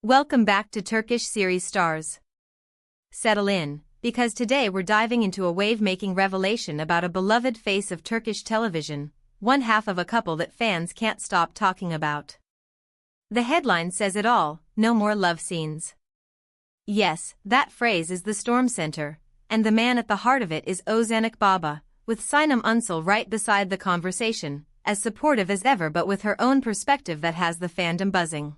Welcome back to Turkish series stars. Settle in, because today we're diving into a wave-making revelation about a beloved face of Turkish television, one half of a couple that fans can't stop talking about. The headline says it all: no more love scenes. Yes, that phrase is the storm center, and the man at the heart of it is Ozan Akbaba, with Sinem Ünsal right beside the conversation, as supportive as ever but with her own perspective that has the fandom buzzing.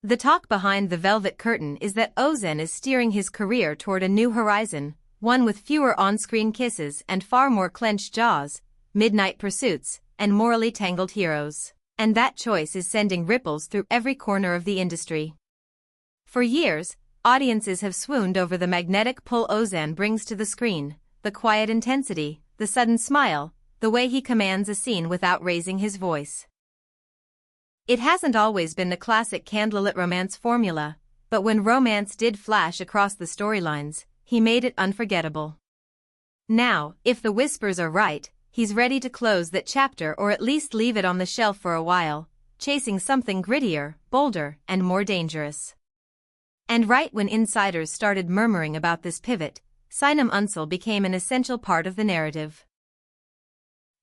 The talk behind the velvet curtain is that Ozan is steering his career toward a new horizon, one with fewer on-screen kisses and far more clenched jaws, midnight pursuits, and morally tangled heroes. And that choice is sending ripples through every corner of the industry. For years, audiences have swooned over the magnetic pull Ozan brings to the screen, the quiet intensity, the sudden smile, the way he commands a scene without raising his voice. It hasn't always been the classic candlelit romance formula, but when romance did flash across the storylines, he made it unforgettable. Now, if the whispers are right, he's ready to close that chapter or at least leave it on the shelf for a while, chasing something grittier, bolder, and more dangerous. And right when insiders started murmuring about this pivot, Sinem Ünsal became an essential part of the narrative.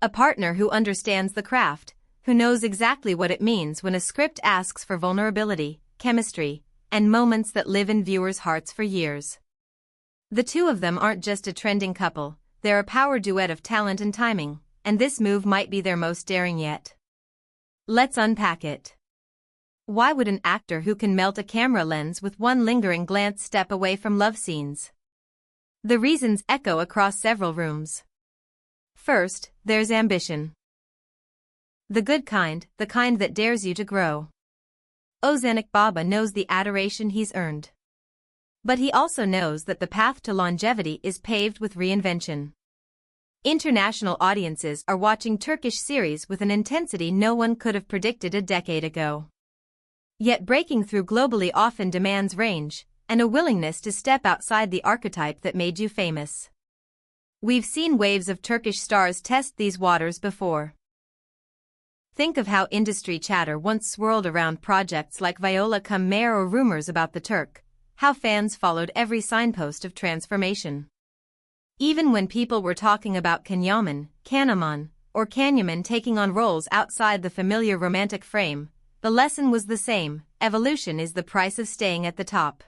A partner who understands the craft, who knows exactly what it means when a script asks for vulnerability, chemistry, and moments that live in viewers' hearts for years. The two of them aren't just a trending couple, they're a power duet of talent and timing, and this move might be their most daring yet. Let's unpack it. Why would an actor who can melt a camera lens with one lingering glance step away from love scenes? The reasons echo across several rooms. First, there's ambition. The good kind, the kind that dares you to grow. Ozan Akbaba knows the adoration he's earned. But he also knows that the path to longevity is paved with reinvention. International audiences are watching Turkish series with an intensity no one could have predicted a decade ago. Yet breaking through globally often demands range, and a willingness to step outside the archetype that made you famous. We've seen waves of Turkish stars test these waters before. Think of how industry chatter once swirled around projects like Viola Come Mare or rumors about the Turk, how fans followed every signpost of transformation. Even when people were talking about Kanyaman, Kanaman, or Kanyaman taking on roles outside the familiar romantic frame, the lesson was the same: evolution is the price of staying at the top.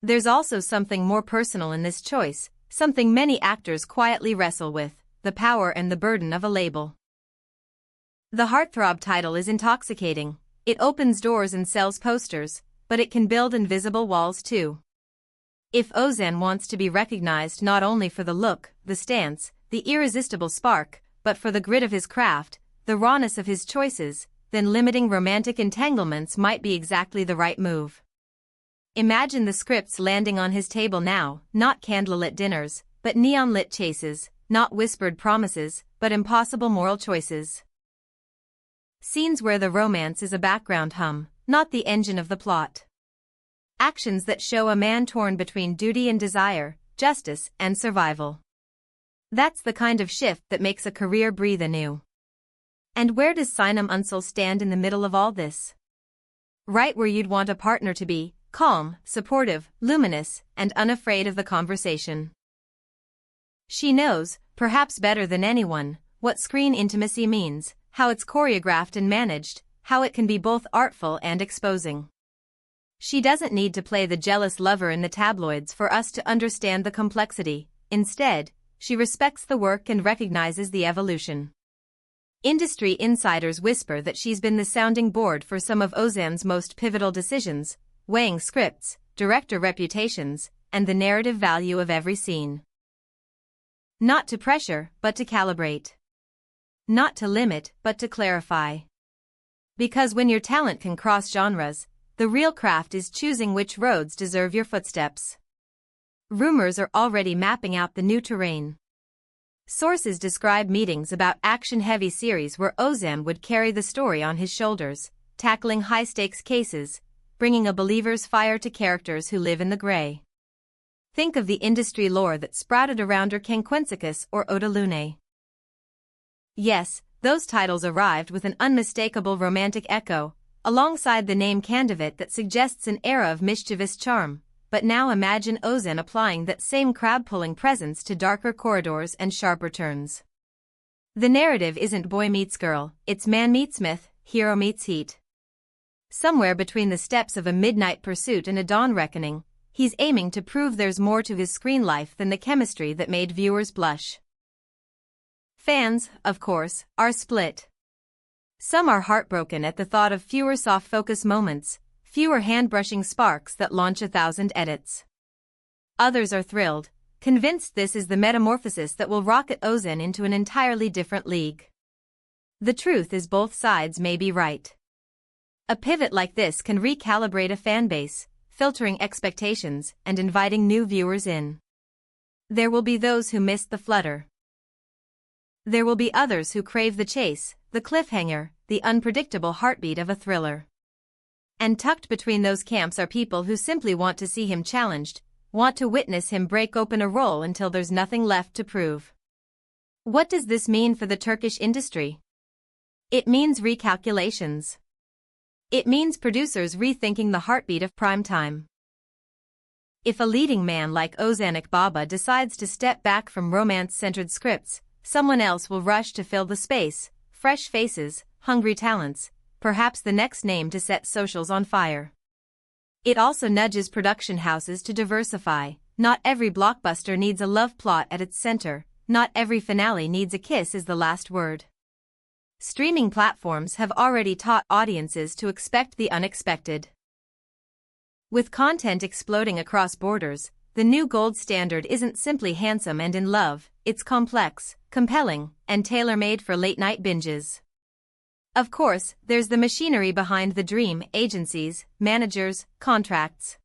There's also something more personal in this choice, something many actors quietly wrestle with: the power and the burden of a label. The heartthrob title is intoxicating. It opens doors and sells posters, but it can build invisible walls too. If Ozan wants to be recognized not only for the look, the stance, the irresistible spark, but for the grit of his craft, the rawness of his choices, then limiting romantic entanglements might be exactly the right move. Imagine the scripts landing on his table now: not candlelit dinners, but neon-lit chases, not whispered promises, but impossible moral choices. Scenes where the romance is a background hum, not the engine of the plot. Actions that show a man torn between duty and desire, justice and survival. That's the kind of shift that makes a career breathe anew. And where does Sinem Ünsal stand in the middle of all this? Right where you'd want a partner to be: calm, supportive, luminous, and unafraid of the conversation. She knows, perhaps better than anyone, what screen intimacy means, how it's choreographed and managed, how it can be both artful and exposing. She doesn't need to play the jealous lover in the tabloids for us to understand the complexity. Instead, she respects the work and recognizes the evolution. Industry insiders whisper that she's been the sounding board for some of Ozan's most pivotal decisions, weighing scripts, director reputations, and the narrative value of every scene. Not to pressure, but to calibrate. Not to limit, but to clarify. Because when your talent can cross genres, the real craft is choosing which roads deserve your footsteps. Rumors are already mapping out the new terrain. Sources describe meetings about action-heavy series where Ozan would carry the story on his shoulders, tackling high-stakes cases, bringing a believer's fire to characters who live in the gray. Think of the industry lore that sprouted around Erkenquensikas or Oda Lune. Yes, those titles arrived with an unmistakable romantic echo, alongside the name candidate that suggests an era of mischievous charm. But now imagine Ozan applying that same crab-pulling presence to darker corridors and sharper turns. The narrative isn't boy meets girl, it's man meets myth, hero meets heat. Somewhere between the steps of a midnight pursuit and a dawn reckoning, he's aiming to prove there's more to his screen life than the chemistry that made viewers blush. Fans, of course, are split. Some are heartbroken at the thought of fewer soft-focus moments, fewer hand-brushing sparks that launch 1,000 edits. Others are thrilled, convinced this is the metamorphosis that will rocket Ozan into an entirely different league. The truth is both sides may be right. A pivot like this can recalibrate a fanbase, filtering expectations and inviting new viewers in. There will be those who missed the flutter. There will be others who crave the chase, the cliffhanger, the unpredictable heartbeat of a thriller. And tucked between those camps are people who simply want to see him challenged, want to witness him break open a role until there's nothing left to prove. What does this mean for the Turkish industry? It means recalculations. It means producers rethinking the heartbeat of prime time. If a leading man like Ozan Akbaba decides to step back from romance-centered scripts, someone else will rush to fill the space, fresh faces, hungry talents, perhaps the next name to set socials on fire. It also nudges production houses to diversify. Not every blockbuster needs a love plot at its center, not every finale needs a kiss as the last word. Streaming platforms have already taught audiences to expect the unexpected. With content exploding across borders, the new gold standard isn't simply handsome and in love, it's complex, compelling, and tailor-made for late-night binges. Of course, there's the machinery behind the dream: agencies, managers, contracts.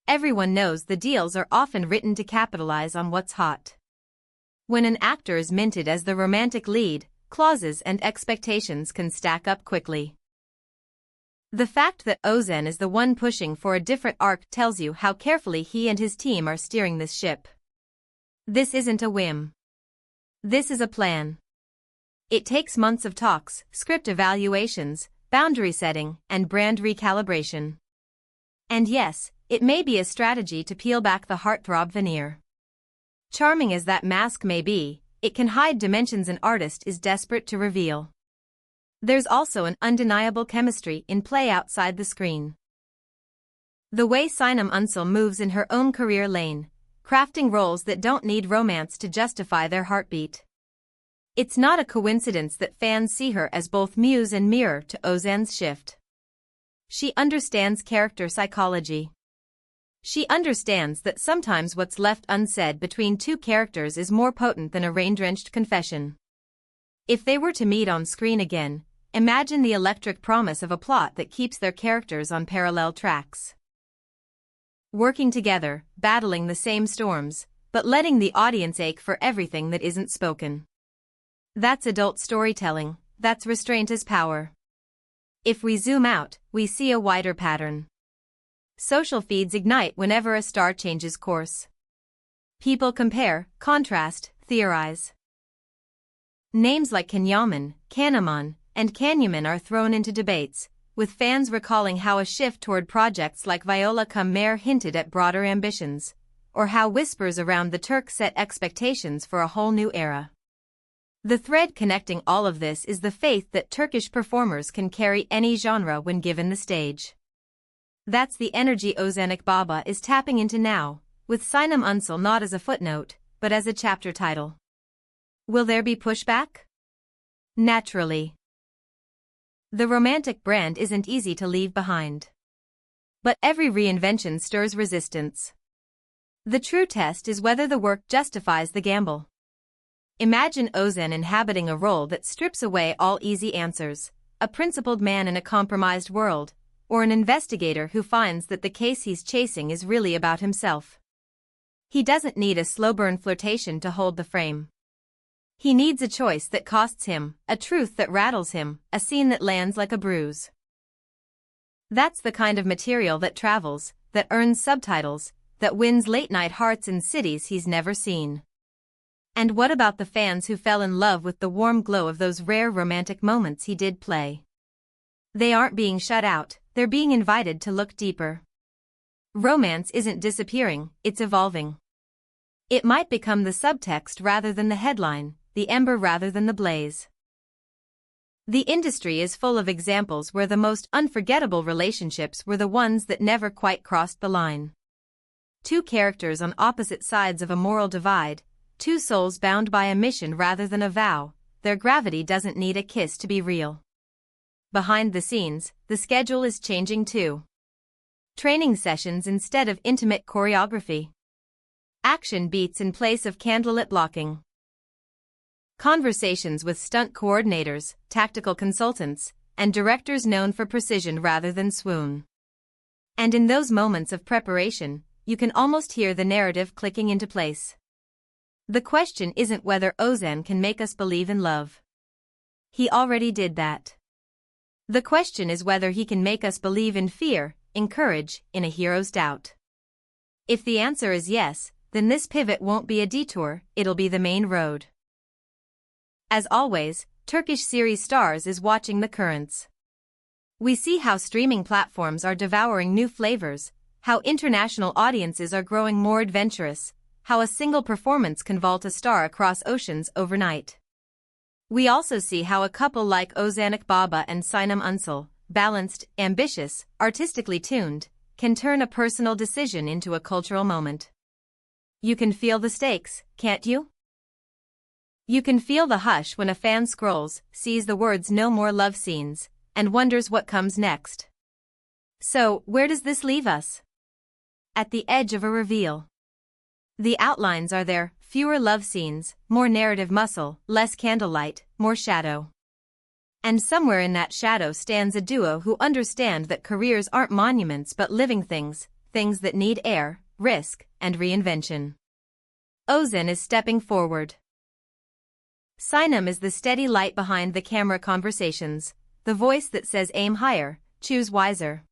Everyone knows the deals are often written to capitalize on what's hot. When an actor is minted as the romantic lead, clauses and expectations can stack up quickly. The fact that Ozan is the one pushing for a different arc tells you how carefully he and his team are steering this ship. This isn't a whim. This is a plan. It takes months of talks, script evaluations, boundary setting, and brand recalibration. And yes, it may be a strategy to peel back the heartthrob veneer. Charming as that mask may be, it can hide dimensions an artist is desperate to reveal. There's also an undeniable chemistry in play outside the screen. The way Sinem Ünsal moves in her own career lane, crafting roles that don't need romance to justify their heartbeat. It's not a coincidence that fans see her as both muse and mirror to Ozan's shift. She understands character psychology. She understands that sometimes what's left unsaid between two characters is more potent than a rain-drenched confession. If they were to meet on screen again, imagine the electric promise of a plot that keeps their characters on parallel tracks. Working together, battling the same storms, but letting the audience ache for everything that isn't spoken. That's adult storytelling, that's restraint as power. If we zoom out, we see a wider pattern. Social feeds ignite whenever a star changes course. People compare, contrast, theorize. Names like Kanyaman, Kanaman, and Kanyuman are thrown into debates, with fans recalling how a shift toward projects like Viola Come Mare hinted at broader ambitions, or how whispers around the Turk set expectations for a whole new era. The thread connecting all of this is the faith that Turkish performers can carry any genre when given the stage. That's the energy Ozan Akbaba is tapping into now, with Sinem Ünsal not as a footnote, but as a chapter title. Will there be pushback? Naturally. The romantic brand isn't easy to leave behind. But every reinvention stirs resistance. The true test is whether the work justifies the gamble. Imagine Ozan inhabiting a role that strips away all easy answers, a principled man in a compromised world, or an investigator who finds that the case he's chasing is really about himself. He doesn't need a slow-burn flirtation to hold the frame. He needs a choice that costs him, a truth that rattles him, a scene that lands like a bruise. That's the kind of material that travels, that earns subtitles, that wins late-night hearts in cities he's never seen. And what about the fans who fell in love with the warm glow of those rare romantic moments he did play? They aren't being shut out, they're being invited to look deeper. Romance isn't disappearing, it's evolving. It might become the subtext rather than the headline, the ember rather than the blaze. The industry is full of examples where the most unforgettable relationships were the ones that never quite crossed the line. Two characters on opposite sides of a moral divide, two souls bound by a mission rather than a vow, their gravity doesn't need a kiss to be real. Behind the scenes, the schedule is changing too. Training sessions instead of intimate choreography. Action beats in place of candlelit blocking. Conversations with stunt coordinators, tactical consultants, and directors known for precision rather than swoon. And in those moments of preparation, you can almost hear the narrative clicking into place. The question isn't whether Ozan can make us believe in love. He already did that. The question is whether he can make us believe in fear, in courage, in a hero's doubt. If the answer is yes, then this pivot won't be a detour, it'll be the main road. As always, Turkish series Stars is watching the currents. We see how streaming platforms are devouring new flavors, how international audiences are growing more adventurous, how a single performance can vault a star across oceans overnight. We also see how a couple like Ozan Akbaba and Sinem Ünsal, balanced, ambitious, artistically tuned, can turn a personal decision into a cultural moment. You can feel the stakes, can't you? You can feel the hush when a fan scrolls, sees the words "no more love scenes," and wonders what comes next. So, where does this leave us? At the edge of a reveal. The outlines are there, fewer love scenes, more narrative muscle, less candlelight, more shadow. And somewhere in that shadow stands a duo who understand that careers aren't monuments but living things, things that need air, risk, and reinvention. Ozan is stepping forward. Sinem is the steady light behind the camera conversations, the voice that says aim higher, choose wiser.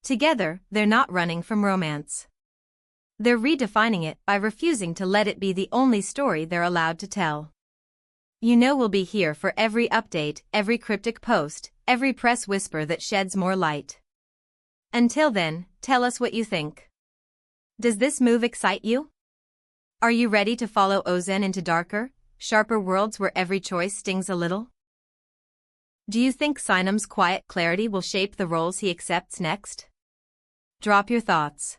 Together, they're not running from romance. They're redefining it by refusing to let it be the only story they're allowed to tell. You know we'll be here for every update, every cryptic post, every press whisper that sheds more light. Until then, tell us what you think. Does this move excite you? Are you ready to follow Ozan into darker, sharper worlds where every choice stings a little? Do you think Sinem's quiet clarity will shape the roles he accepts next? Drop your thoughts.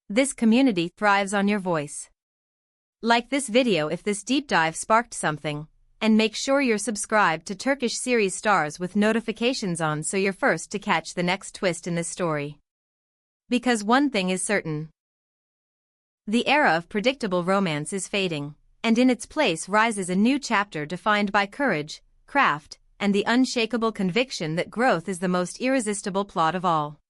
This community thrives on your voice. Like this video if this deep dive sparked something, and make sure you're subscribed to Turkish series Stars with notifications on so you're first to catch the next twist in this story. Because one thing is certain. The era of predictable romance is fading, and in its place rises a new chapter defined by courage, craft, and the unshakable conviction that growth is the most irresistible plot of all.